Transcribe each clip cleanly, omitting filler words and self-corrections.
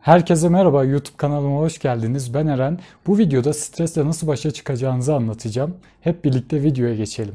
Herkese merhaba, YouTube kanalıma hoş geldiniz. Ben Eren. Bu videoda stresle nasıl başa çıkacağınızı anlatacağım. Hep birlikte videoya geçelim.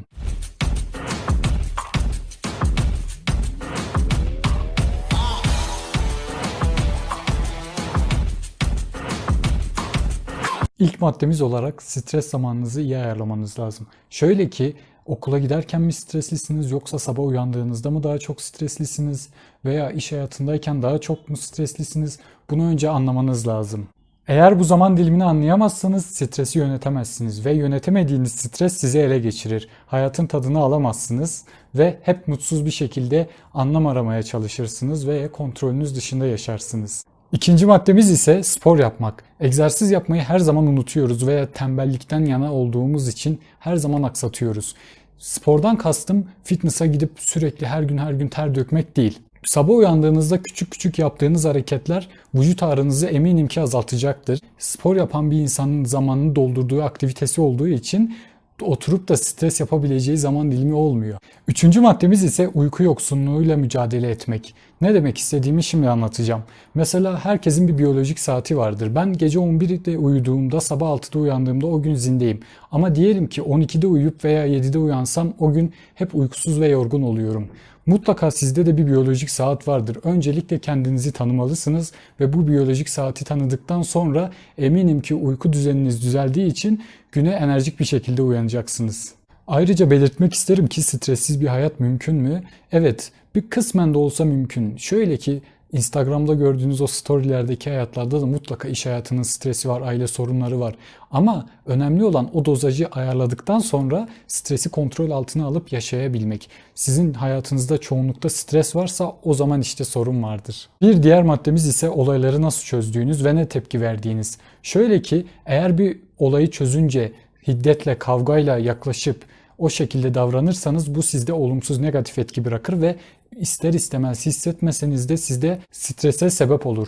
İlk maddemiz olarak stres zamanınızı iyi ayarlamanız lazım. Şöyle ki okula giderken mi streslisiniz yoksa sabah uyandığınızda mı daha çok streslisiniz veya iş hayatındayken daha çok mu streslisiniz? Bunu önce anlamanız lazım. Eğer bu zaman dilimini anlayamazsanız stresi yönetemezsiniz ve yönetemediğiniz stres sizi ele geçirir. Hayatın tadını alamazsınız ve hep mutsuz bir şekilde anlam aramaya çalışırsınız ve kontrolünüz dışında yaşarsınız. İkinci maddemiz ise spor yapmak. Egzersiz yapmayı her zaman unutuyoruz veya tembellikten yana olduğumuz için her zaman aksatıyoruz. Spordan kastım fitness'a gidip sürekli her gün ter dökmek değil. Sabah uyandığınızda küçük küçük yaptığınız hareketler vücut ağrınızı eminim ki azaltacaktır. Spor yapan bir insanın zamanını doldurduğu aktivitesi olduğu için oturup da stres yapabileceği zaman dilimi olmuyor. Üçüncü maddemiz ise uyku yoksunluğuyla mücadele etmek. Ne demek istediğimi şimdi anlatacağım. Mesela herkesin bir biyolojik saati vardır. Ben gece 11'de uyuduğumda sabah 6'da uyandığımda o gün zindeyim. Ama diyelim ki 12'de uyuyup veya 7'de uyansam o gün hep uykusuz ve yorgun oluyorum. Mutlaka sizde de bir biyolojik saat vardır. Öncelikle kendinizi tanımalısınız ve bu biyolojik saati tanıdıktan sonra eminim ki uyku düzeniniz düzeldiği için güne enerjik bir şekilde uyanacaksınız. Ayrıca belirtmek isterim ki stressiz bir hayat mümkün mü? Evet, bir kısmen de olsa mümkün. Şöyle ki Instagram'da gördüğünüz o storylerdeki hayatlarda da mutlaka iş hayatının stresi var, aile sorunları var. Ama önemli olan o dozajı ayarladıktan sonra stresi kontrol altına alıp yaşayabilmek. Sizin hayatınızda çoğunlukta stres varsa o zaman işte sorun vardır. Bir diğer maddemiz ise olayları nasıl çözdüğünüz ve ne tepki verdiğiniz. Şöyle ki eğer bir olayı çözünce hiddetle, kavgayla yaklaşıp o şekilde davranırsanız bu sizde olumsuz negatif etki bırakır ve ister istemez hissetmeseniz de sizde strese sebep olur.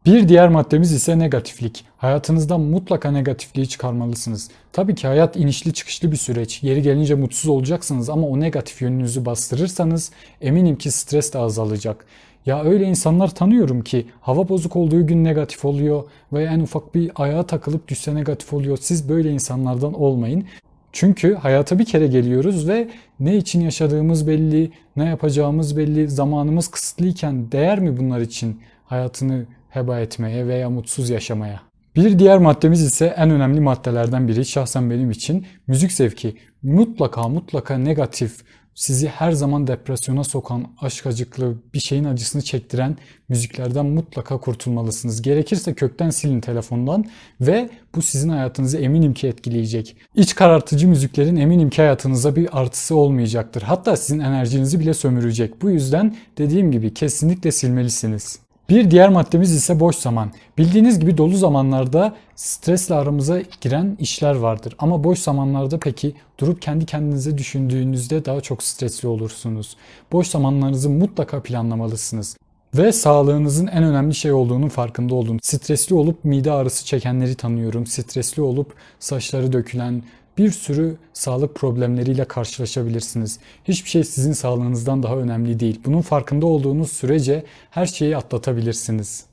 Bir diğer maddemiz ise negatiflik. Hayatınızdan mutlaka negatifliği çıkarmalısınız. Tabii ki hayat inişli çıkışlı bir süreç. Yeri gelince mutsuz olacaksınız ama o negatif yönünüzü bastırırsanız eminim ki stres de azalacak. Ya öyle insanlar tanıyorum ki hava bozuk olduğu gün negatif oluyor veya en ufak bir ayağa takılıp düşse negatif oluyor. Siz böyle insanlardan olmayın. Çünkü hayata bir kere geliyoruz ve ne için yaşadığımız belli, ne yapacağımız belli, zamanımız kısıtlıyken değer mi bunlar için hayatını heba etmeye veya mutsuz yaşamaya? Bir diğer maddemiz ise en önemli maddelerden biri şahsen benim için müzik zevki. Mutlaka negatif, sizi her zaman depresyona sokan, aşk acıklı bir şeyin acısını çektiren müziklerden mutlaka kurtulmalısınız. Gerekirse kökten silin telefondan ve bu sizin hayatınızı eminim ki etkileyecek. İç karartıcı müziklerin eminim ki hayatınıza bir artısı olmayacaktır. Hatta sizin enerjinizi bile sömürecek. Bu yüzden dediğim gibi kesinlikle silmelisiniz. Bir diğer maddemiz ise boş zaman. Bildiğiniz gibi dolu zamanlarda stresle aramıza giren işler vardır. Ama boş zamanlarda peki durup kendi kendinize düşündüğünüzde daha çok stresli olursunuz. Boş zamanlarınızı mutlaka planlamalısınız. Ve sağlığınızın en önemli şey olduğunun farkında olun. Stresli olup mide ağrısı çekenleri tanıyorum. Stresli olup saçları dökülen, bir sürü sağlık problemleriyle karşılaşabilirsiniz. Hiçbir şey sizin sağlığınızdan daha önemli değil. Bunun farkında olduğunuz sürece her şeyi atlatabilirsiniz.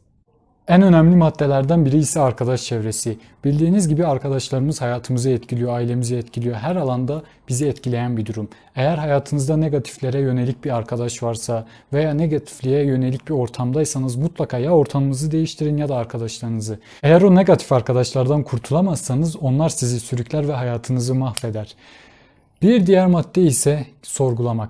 En önemli maddelerden biri ise arkadaş çevresi. Bildiğiniz gibi arkadaşlarımız hayatımızı etkiliyor, ailemizi etkiliyor. Her alanda bizi etkileyen bir durum. Eğer hayatınızda negatiflere yönelik bir arkadaş varsa veya negatifliğe yönelik bir ortamdaysanız mutlaka ya ortamınızı değiştirin ya da arkadaşlarınızı. Eğer o negatif arkadaşlardan kurtulamazsanız onlar sizi sürükler ve hayatınızı mahveder. Bir diğer madde ise sorgulamak.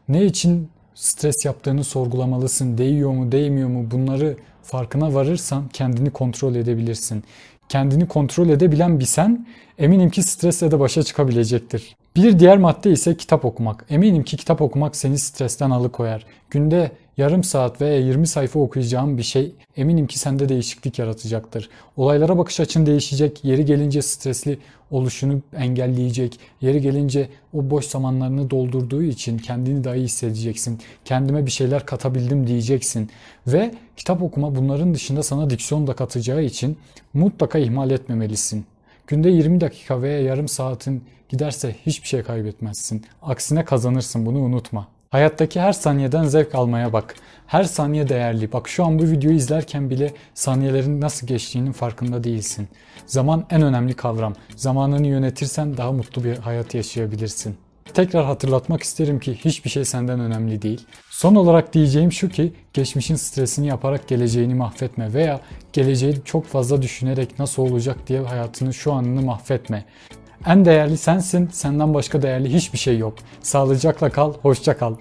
Ne için stres yaptığını sorgulamalısın. Değiyor mu, değmiyor mu? Bunları farkına varırsan kendini kontrol edebilirsin. Kendini kontrol edebilen bir sen eminim ki stresle de başa çıkabilecektir. Bir diğer madde ise kitap okumak. Eminim ki kitap okumak seni stresten alıkoyar. Günde yarım saat veya 20 sayfa okuyacağın bir şey eminim ki sende değişiklik yaratacaktır. Olaylara bakış açın değişecek. Yeri gelince stresli oluşunu engelleyecek. Yeri gelince o boş zamanlarını doldurduğu için kendini daha iyi hissedeceksin. Kendime bir şeyler katabildim diyeceksin. Ve kitap okuma bunların dışında sana diksiyon da katacağı için mutlaka ihmal etmemelisin. Günde 20 dakika veya yarım saatin giderse hiçbir şey kaybetmezsin. Aksine kazanırsın, bunu unutma. Hayattaki her saniyeden zevk almaya bak. Her saniye değerli. Bak şu an bu videoyu izlerken bile saniyelerin nasıl geçtiğinin farkında değilsin. Zaman en önemli kavram. Zamanını yönetirsen daha mutlu bir hayat yaşayabilirsin. Tekrar hatırlatmak isterim ki hiçbir şey senden önemli değil. Son olarak diyeceğim şu ki geçmişin stresini yaparak geleceğini mahvetme veya geleceği çok fazla düşünerek nasıl olacak diye hayatını şu anını mahvetme. En değerli sensin, senden başka değerli hiçbir şey yok. Sağlıcakla kal, hoşça kal.